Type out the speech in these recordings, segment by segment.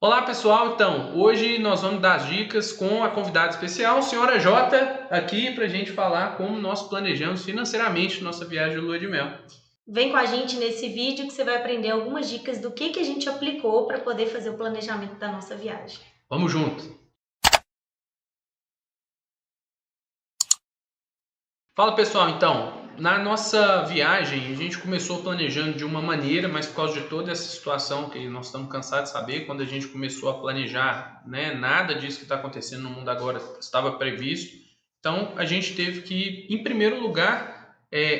Olá pessoal, então hoje nós vamos dar as dicas com a convidada especial, senhora Jota, aqui para a gente falar como nós planejamos financeiramente nossa viagem de lua de mel. Vem com a gente nesse vídeo que você vai aprender algumas dicas do que a gente aplicou para poder fazer o planejamento da nossa viagem. Vamos junto! Fala pessoal, então, na nossa viagem a gente começou planejando de uma maneira, mas por causa de toda essa situação que nós estamos cansados de saber, quando a gente começou a planejar, né, nada disso que está acontecendo no mundo agora estava previsto. Então a gente teve que, em primeiro lugar,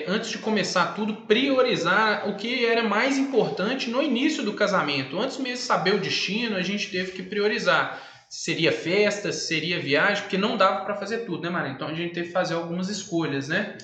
antes de começar tudo, priorizar o que era mais importante no início do casamento. Antes mesmo de saber o destino, a gente teve que priorizar. Seria festa, seria viagem, porque não dava para fazer tudo, né, Maria? Então a gente teve que fazer algumas escolhas, né?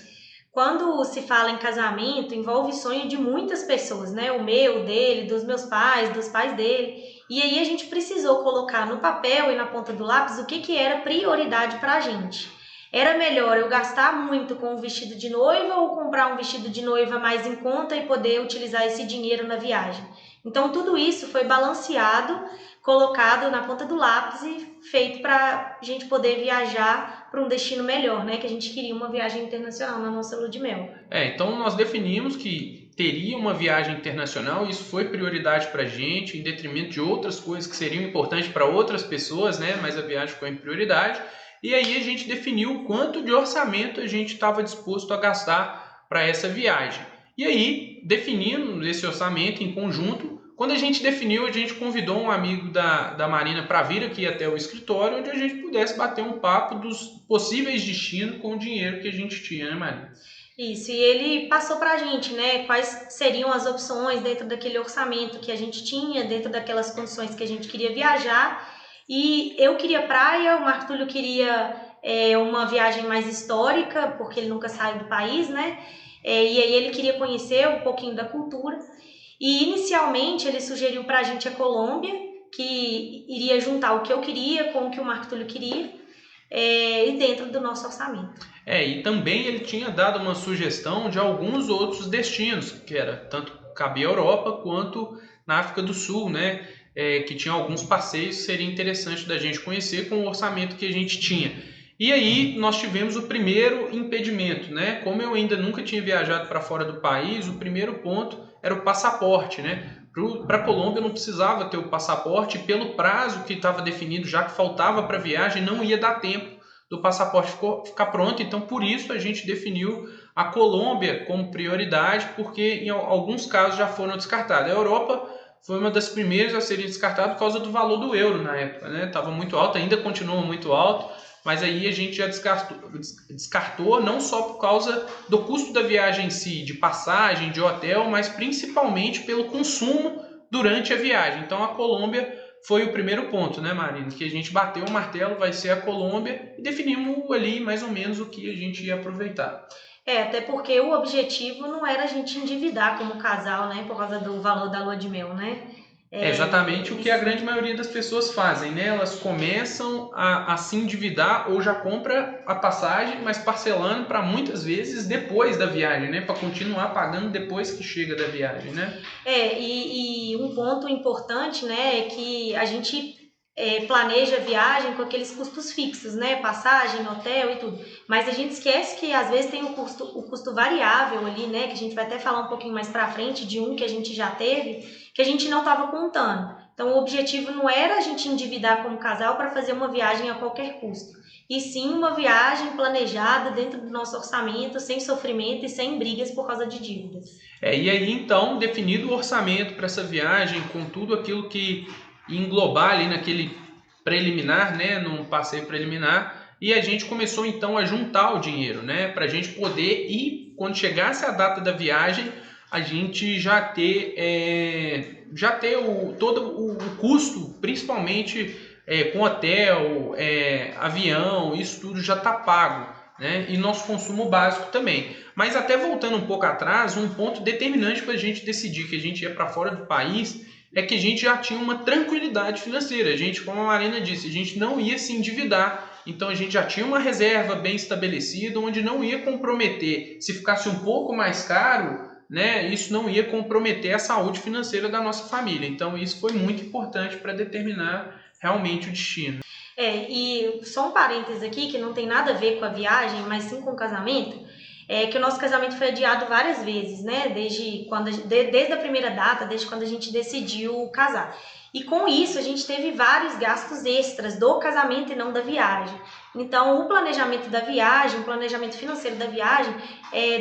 Quando se fala em casamento, envolve sonho de muitas pessoas, né? O meu, o dele, dos meus pais, dos pais dele. E aí a gente precisou colocar no papel e na ponta do lápis o que era prioridade para a gente. Era melhor eu gastar muito com um vestido de noiva ou comprar um vestido de noiva mais em conta e poder utilizar esse dinheiro na viagem? Então tudo isso foi balanceado, colocado na ponta do lápis e feito para a gente poder viajar para um destino melhor, né? Que a gente queria uma viagem internacional na nossa lua de mel. Então nós definimos que teria uma viagem internacional, e isso foi prioridade para a gente, em detrimento de outras coisas que seriam importantes para outras pessoas, né? Mas a viagem ficou em prioridade. E aí a gente definiu o quanto de orçamento a gente estava disposto a gastar para essa viagem. E aí, definindo esse orçamento em conjunto, quando a gente definiu, a gente convidou um amigo da Marina para vir aqui até o escritório, onde a gente pudesse bater um papo dos possíveis destinos com o dinheiro que a gente tinha, né, Marina? Isso, e ele passou para a gente, né, quais seriam as opções dentro daquele orçamento que a gente tinha, dentro daquelas condições que a gente queria viajar. E eu queria praia, o Marco Túlio queria uma viagem mais histórica, porque ele nunca saiu do país, né? E aí ele queria conhecer um pouquinho da cultura. E inicialmente ele sugeriu para a gente a Colômbia, que iria juntar o que eu queria com o que o Marco Túlio queria, e dentro do nosso orçamento. E também ele tinha dado uma sugestão de alguns outros destinos, que era tanto cabia a Europa quanto na África do Sul, né? Que tinha alguns passeios que seria interessante da gente conhecer com o orçamento que a gente tinha. E aí nós tivemos o primeiro impedimento, né? Como eu ainda nunca tinha viajado para fora do país, o primeiro ponto era o passaporte, né? Para a Colômbia eu não precisava ter o passaporte, pelo prazo que estava definido, já que faltava para a viagem, não ia dar tempo do passaporte ficar pronto. Então, por isso a gente definiu a Colômbia como prioridade, porque em alguns casos já foram descartados. A Europa foi uma das primeiras a serem descartadas por causa do valor do euro na época, né? Estava muito alto, ainda continua muito alto, mas aí a gente já descartou não só por causa do custo da viagem em si, de passagem, de hotel, mas principalmente pelo consumo durante a viagem. Então a Colômbia foi o primeiro ponto, né, Marina? Que a gente bateu o martelo, vai ser a Colômbia, e definimos ali mais ou menos o que a gente ia aproveitar. Até porque o objetivo não era a gente endividar como casal, né? Por causa do valor da lua de mel, né? É exatamente o que a Isso. grande maioria das pessoas fazem, né? Elas começam a se endividar ou já compra a passagem, mas parcelando para muitas vezes depois da viagem, né? Para continuar pagando depois que chega da viagem, né? E um ponto importante, né, é que a gente planeja a viagem com aqueles custos fixos, né? Passagem, hotel e tudo. Mas a gente esquece que às vezes tem o custo variável ali, né? Que a gente vai até falar um pouquinho mais pra frente de um que a gente já teve, que a gente não estava contando. Então o objetivo não era a gente endividar como casal para fazer uma viagem a qualquer custo. E sim uma viagem planejada dentro do nosso orçamento, sem sofrimento e sem brigas por causa de dívidas. E aí então, definido o orçamento para essa viagem, com tudo aquilo que englobar ali naquele preliminar, né, num passeio preliminar, e a gente começou então a juntar o dinheiro, né, para a gente poder ir, quando chegasse a data da viagem, a gente já ter todo o custo, principalmente com hotel, avião, isso tudo já está pago, né, e nosso consumo básico também. Mas até voltando um pouco atrás, um ponto determinante para a gente decidir que a gente ia para fora do país é que a gente já tinha uma tranquilidade financeira. A gente, como a Marina disse, a gente não ia se endividar. Então a gente já tinha uma reserva bem estabelecida, onde não ia comprometer. Se ficasse um pouco mais caro, né, isso não ia comprometer a saúde financeira da nossa família. Então, isso foi muito importante para determinar realmente o destino. E só um parênteses aqui, que não tem nada a ver com a viagem, mas sim com o casamento, é que o nosso casamento foi adiado várias vezes, né? Desde a primeira data, desde quando a gente decidiu casar. E com isso a gente teve vários gastos extras do casamento e não da viagem. Então o planejamento da viagem, o planejamento financeiro da viagem,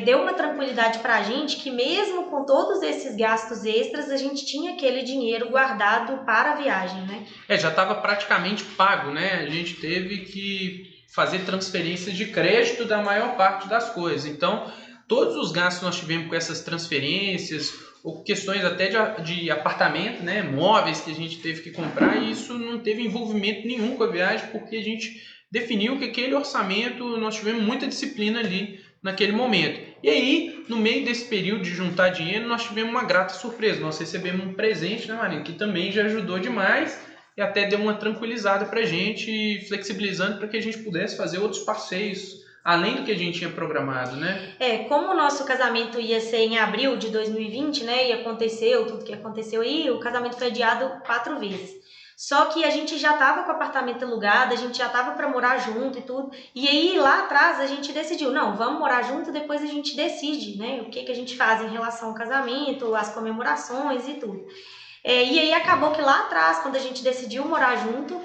deu uma tranquilidade para a gente que mesmo com todos esses gastos extras, a gente tinha aquele dinheiro guardado para a viagem, né? Já estava praticamente pago, né? A gente teve que fazer transferências de crédito da maior parte das coisas. Então, todos os gastos que nós tivemos com essas transferências, ou questões até de apartamento, né? Móveis que a gente teve que comprar, e isso não teve envolvimento nenhum com a viagem, porque a gente definiu que aquele orçamento, nós tivemos muita disciplina ali naquele momento. E aí, no meio desse período de juntar dinheiro, nós tivemos uma grata surpresa. Nós recebemos um presente, né, Marina? Que também já ajudou demais e até deu uma tranquilizada para a gente, flexibilizando para que a gente pudesse fazer outros passeios, além do que a gente tinha programado, né? Como o nosso casamento ia ser em abril de 2020, né, e aconteceu tudo que aconteceu aí, o casamento foi adiado 4 vezes. Só que a gente já estava com o apartamento alugado, a gente já estava para morar junto e tudo. E aí lá atrás a gente decidiu, não, vamos morar junto, depois a gente decide, né, o que a gente faz em relação ao casamento, as comemorações e tudo. E aí acabou que lá atrás, quando a gente decidiu morar junto,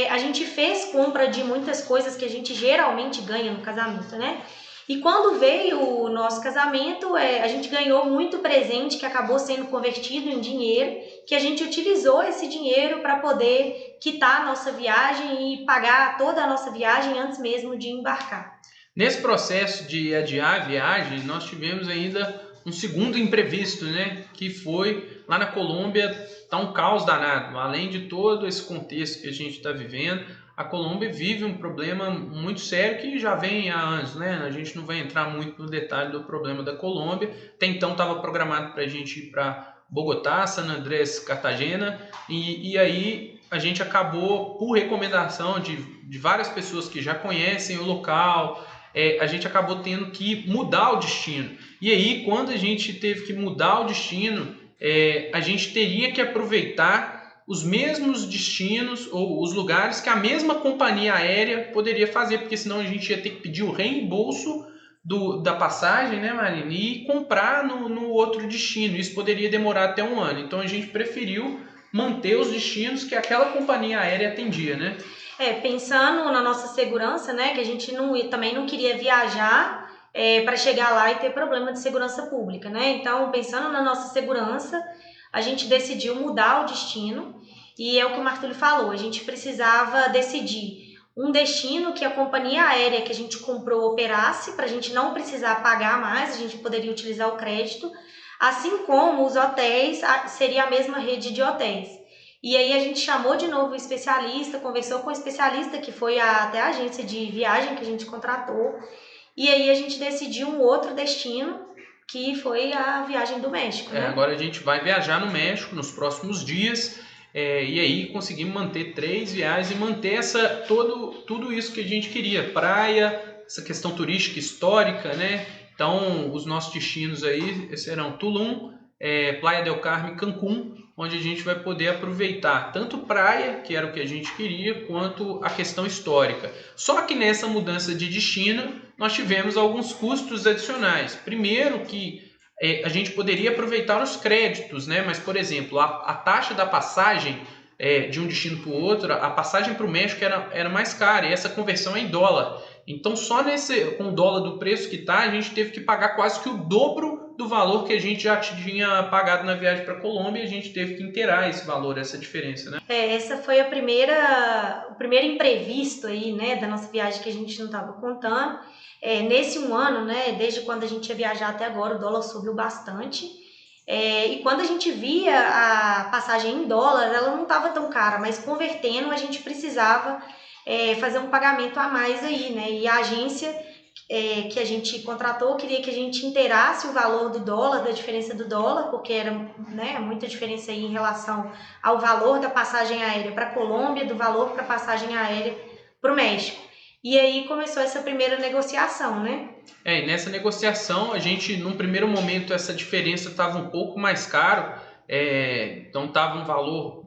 a gente fez compra de muitas coisas que a gente geralmente ganha no casamento, né? E quando veio o nosso casamento, a gente ganhou muito presente que acabou sendo convertido em dinheiro, que a gente utilizou esse dinheiro para poder quitar a nossa viagem e pagar toda a nossa viagem antes mesmo de embarcar. Nesse processo de adiar a viagem, nós tivemos ainda um segundo imprevisto, né? Que foi lá na Colômbia, tá um caos danado. Além de todo esse contexto que a gente está vivendo, a Colômbia vive um problema muito sério que já vem há anos, né? A gente não vai entrar muito no detalhe do problema da Colômbia. Até então estava programado para a gente ir para Bogotá, San Andrés, Cartagena, e aí a gente acabou, por recomendação de várias pessoas que já conhecem o local, a gente acabou tendo que mudar o destino. E aí, quando a gente teve que mudar o destino, a gente teria que aproveitar os mesmos destinos ou os lugares que a mesma companhia aérea poderia fazer, porque senão a gente ia ter que pedir o reembolso da passagem, né, Marina, e comprar no outro destino. Isso poderia demorar até 1 ano. Então a gente preferiu manter os destinos que aquela companhia aérea atendia, né? Pensando na nossa segurança, né, que a gente também não queria viajar para chegar lá e ter problema de segurança pública, né? Então, pensando na nossa segurança, a gente decidiu mudar o destino e é o que o Martúlio falou, a gente precisava decidir um destino que a companhia aérea que a gente comprou operasse, para a gente não precisar pagar mais, a gente poderia utilizar o crédito, assim como os hotéis, seria a mesma rede de hotéis. E aí a gente chamou de novo o especialista, conversou com o especialista, que foi até a agência de viagem que a gente contratou, e aí a gente decidiu um outro destino, que foi a viagem do México, né? Agora a gente vai viajar no México nos próximos dias, e aí conseguimos manter 3 viagens e manter tudo isso que a gente queria, praia, essa questão turística histórica, né? Então os nossos destinos aí serão Tulum, Playa del Carmen, Cancún, onde a gente vai poder aproveitar tanto praia, que era o que a gente queria, quanto a questão histórica. Só que nessa mudança de destino, nós tivemos alguns custos adicionais. Primeiro que a gente poderia aproveitar os créditos, né? Mas, por exemplo, a taxa da passagem de um destino para o outro, a passagem para o México era mais cara, e essa conversão é em dólar. Então, só com o dólar do preço que está, a gente teve que pagar quase que o dobro do valor que a gente já tinha pagado na viagem para a Colômbia, e a gente teve que inteirar esse valor, essa diferença, né? Essa foi o primeiro imprevisto aí, né, da nossa viagem que a gente não estava contando. Nesse 1 ano, né, desde quando a gente ia viajar até agora, o dólar subiu bastante. E quando a gente via a passagem em dólar, ela não estava tão cara, mas convertendo a gente precisava fazer um pagamento a mais aí, né? E a agência que a gente contratou queria que a gente inteirasse o valor do dólar, da diferença do dólar, porque era, né, muita diferença aí em relação ao valor da passagem aérea para a Colômbia, do valor para a passagem aérea para o México. E aí começou essa primeira negociação, né? E nessa negociação, a gente, num primeiro momento, essa diferença estava um pouco mais caro, então estava um valor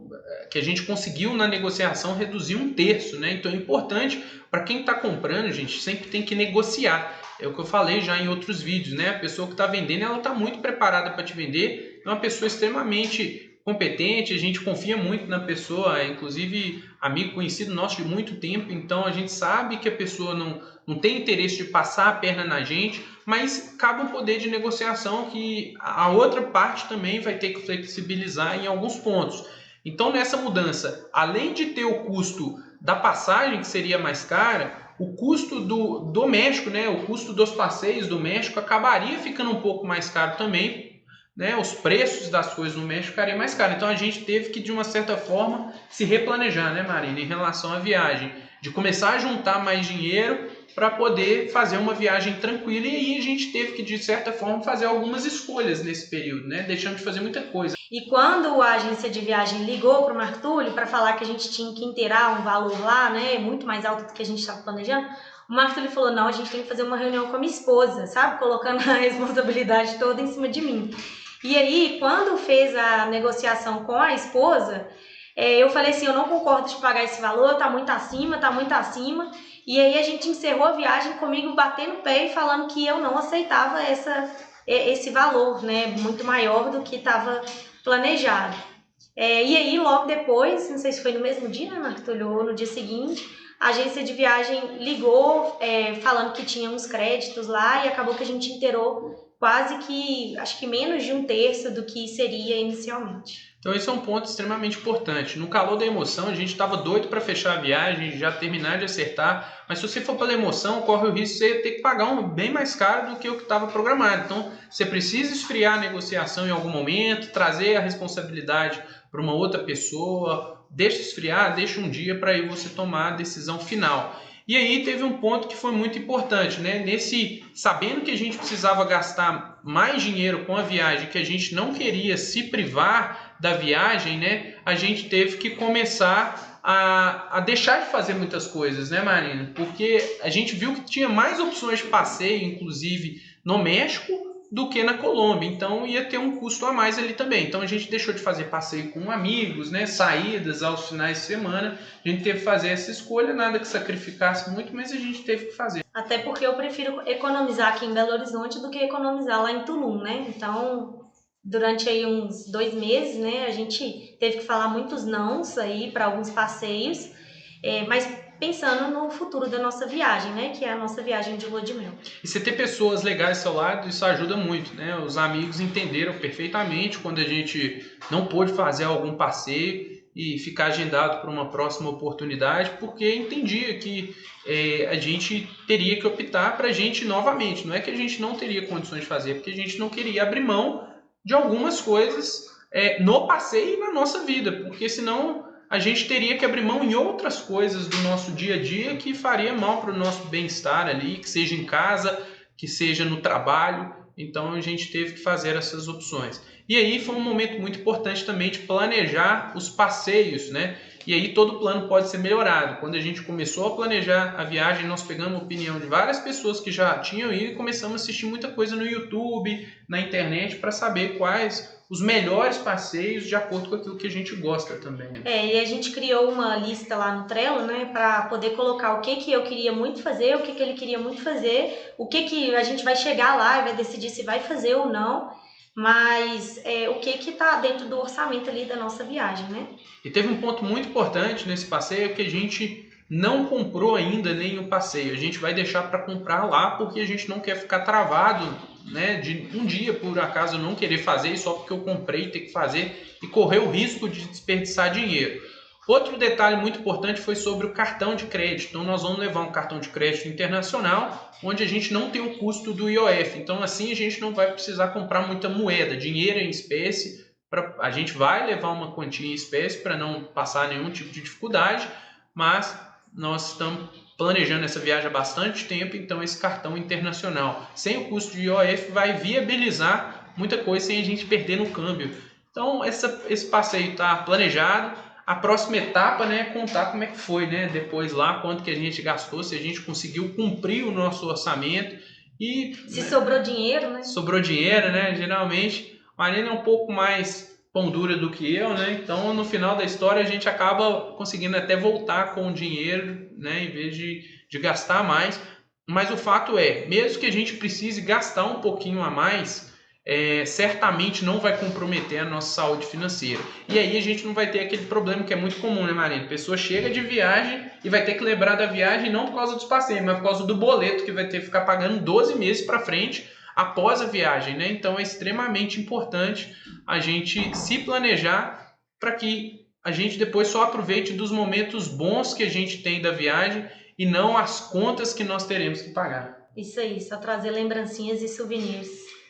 que a gente conseguiu na negociação reduzir 1/3, né? Então é importante para quem está comprando, gente, sempre tem que negociar. É o que eu falei já em outros vídeos, né? A pessoa que está vendendo, ela está muito preparada para te vender, é uma pessoa extremamente competente, a gente confia muito na pessoa, inclusive amigo conhecido nosso de muito tempo, então a gente sabe que a pessoa não tem interesse de passar a perna na gente, mas cabe um poder de negociação que a outra parte também vai ter que flexibilizar em alguns pontos. Então, nessa mudança, além de ter o custo da passagem, que seria mais cara, o custo do México, né, o custo dos passeios do México acabaria ficando um pouco mais caro também, né, os preços das coisas no México ficariam mais caros. Então, a gente teve que, de uma certa forma, se replanejar, né, Marina, em relação à viagem, de começar a juntar mais dinheiro para poder fazer uma viagem tranquila, e aí a gente teve que, de certa forma, fazer algumas escolhas nesse período, né? Deixando de fazer muita coisa. E quando a agência de viagem ligou para o Marco Túlio para falar que a gente tinha que inteirar um valor lá, né, muito mais alto do que a gente estava planejando, o Marco Túlio falou, não, a gente tem que fazer uma reunião com a minha esposa, sabe? Colocando a responsabilidade toda em cima de mim. E aí, quando fez a negociação com a esposa, eu falei assim, eu não concordo de pagar esse valor, tá muito acima, tá muito acima. E aí a gente encerrou a viagem comigo batendo o pé e falando que eu não aceitava esse valor, né, muito maior do que estava planejado. E aí, logo depois, não sei se foi no mesmo dia, né, Marco Túlio, ou no dia seguinte, a agência de viagem ligou falando que tinha uns créditos lá e acabou que a gente inteirou quase que, acho que menos de 1/3 do que seria inicialmente. Então esse é um ponto extremamente importante. No calor da emoção, a gente estava doido para fechar a viagem, já terminar de acertar, mas se você for pela emoção, corre o risco de você ter que pagar bem mais caro do que o que estava programado. Então você precisa esfriar a negociação em algum momento, trazer a responsabilidade para uma outra pessoa, deixa esfriar, deixa um dia para aí você tomar a decisão final. E aí teve um ponto que foi muito importante, né? Sabendo que a gente precisava gastar mais dinheiro com a viagem, que a gente não queria se privar da viagem, né? A gente teve que começar a deixar de fazer muitas coisas, né, Marina? Porque a gente viu que tinha mais opções de passeio, inclusive no México, do que na Colômbia, então ia ter um custo a mais ali também. Então a gente deixou de fazer passeio com amigos, né, saídas aos finais de semana, a gente teve que fazer essa escolha, nada que sacrificasse muito, mas a gente teve que fazer. Até porque eu prefiro economizar aqui em Belo Horizonte do que economizar lá em Tulum, né? Então, durante aí uns 2 meses, né, a gente teve que falar muitos nãos aí para alguns passeios, mas pensando no futuro da nossa viagem, né, que é a nossa viagem de lua de mel. E você ter pessoas legais ao seu lado, isso ajuda muito, né? Os amigos entenderam perfeitamente quando a gente não pôde fazer algum passeio e ficar agendado para uma próxima oportunidade, porque entendia que a gente teria que optar para a gente novamente. Não é que a gente não teria condições de fazer, porque a gente não queria abrir mão de algumas coisas no passeio e na nossa vida, porque senão a gente teria que abrir mão em outras coisas do nosso dia a dia que faria mal para o nosso bem-estar ali, que seja em casa, que seja no trabalho. Então a gente teve que fazer essas opções. E aí foi um momento muito importante também de planejar os passeios, né? E aí todo plano pode ser melhorado. Quando a gente começou a planejar a viagem, nós pegamos a opinião de várias pessoas que já tinham ido e começamos a assistir muita coisa no YouTube, na internet, para saber quais os melhores passeios de acordo com aquilo que a gente gosta também. E a gente criou uma lista lá no Trello, né, para poder colocar o que eu queria muito fazer, o que ele queria muito fazer, o que a gente vai chegar lá e vai decidir se vai fazer ou não, mas o que está dentro do orçamento ali da nossa viagem, né? E teve um ponto muito importante nesse passeio que a gente não comprou ainda nenhum passeio. A gente vai deixar para comprar lá porque a gente não quer ficar travado, né, de um dia por acaso não querer fazer e só porque eu comprei ter que fazer e correr o risco de desperdiçar dinheiro. Outro detalhe muito importante foi sobre o cartão de crédito. Então nós vamos levar um cartão de crédito internacional onde a gente não tem o custo do IOF. Então assim a gente não vai precisar comprar muita moeda, dinheiro em espécie. A gente vai levar uma quantia em espécie para não passar nenhum tipo de dificuldade, mas nós estamos planejando essa viagem há bastante tempo, então esse cartão internacional sem o custo de IOF vai viabilizar muita coisa sem a gente perder no câmbio. Então esse passeio está planejado, a próxima etapa, né, é contar como é que foi, né, depois lá, quanto que a gente gastou, se a gente conseguiu cumprir o nosso orçamento e... Se sobrou dinheiro, né? Sobrou dinheiro, né, geralmente. A Marina é um pouco mais pão dura do que eu, né, então no final da história a gente acaba conseguindo até voltar com o dinheiro, né, em vez de gastar mais. Mas o fato é, mesmo que a gente precise gastar um pouquinho a mais, certamente não vai comprometer a nossa saúde financeira. E aí a gente não vai ter aquele problema que é muito comum, né, Marina? A pessoa chega de viagem e vai ter que lembrar da viagem não por causa dos passeios, mas por causa do boleto que vai ter que ficar pagando 12 meses para frente após a viagem, né? Então é extremamente importante a gente se planejar para que a gente depois só aproveite dos momentos bons que a gente tem da viagem e não as contas que nós teremos que pagar. Isso aí, só trazer lembrancinhas e souvenirs.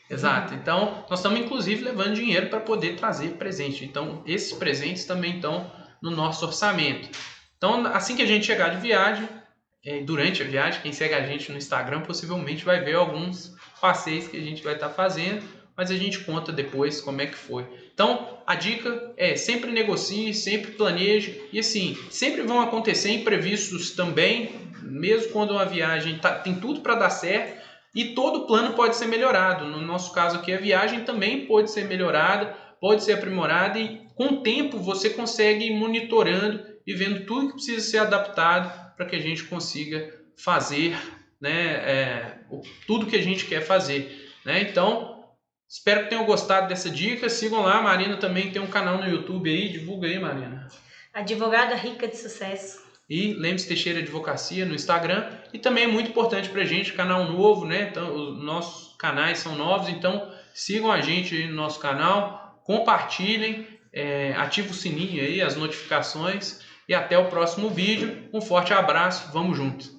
Exato. Então, nós estamos inclusive levando dinheiro para poder trazer presente. Então, esses presentes também estão no nosso orçamento. Então, assim que a gente chegar de viagem, durante a viagem, quem segue a gente no Instagram possivelmente vai ver alguns passeios que a gente vai estar fazendo, mas a gente conta depois como é que foi. Então, a dica é sempre negocie, sempre planeje e assim, sempre vão acontecer imprevistos também, mesmo quando uma viagem tem tudo para dar certo e todo plano pode ser melhorado. No nosso caso aqui, a viagem também pode ser melhorada, pode ser aprimorada e com o tempo você consegue ir monitorando e vendo tudo que precisa ser adaptado para que a gente consiga fazer, né, tudo que a gente quer fazer, né? Então, espero que tenham gostado dessa dica. Sigam lá, a Marina também tem um canal no YouTube aí, divulga aí, Marina. Advogada Rica de Sucesso. E Lemes Teixeira Advocacia no Instagram. E também é muito importante para a gente, canal novo, né? Então, os nossos canais são novos, então sigam a gente aí no nosso canal, compartilhem, ativem o sininho aí, as notificações. E até o próximo vídeo. Um forte abraço, vamos juntos!